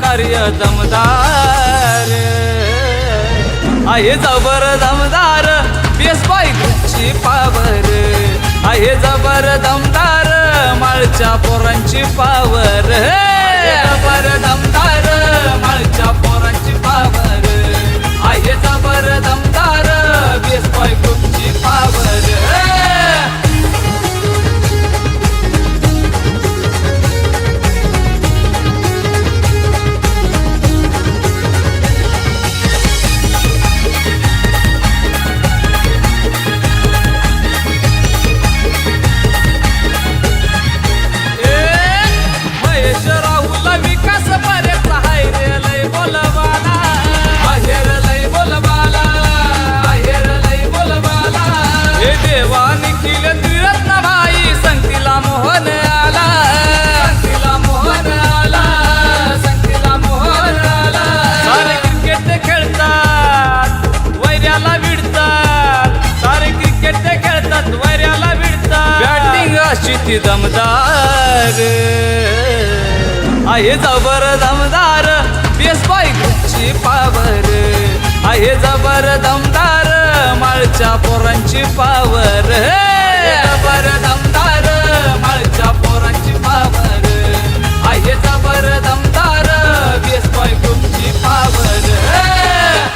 कार्य दमदार आहे जबर दमदार PS5 ग्रुपची पावर आहे जबर दमदार माळच्या पोरांची पावर जबर दमदार माळच्या पोरांची पावर आहे जबर दमदार PS5 ग्रुपची पावर ती दमदार आहे जबर दमदार PS5 ग्रुपची पावर आहे जबर दमदार माळच्या पोरांची पावर जबर दमदार माळच्या पोरांची पावर आहे जबर दमदार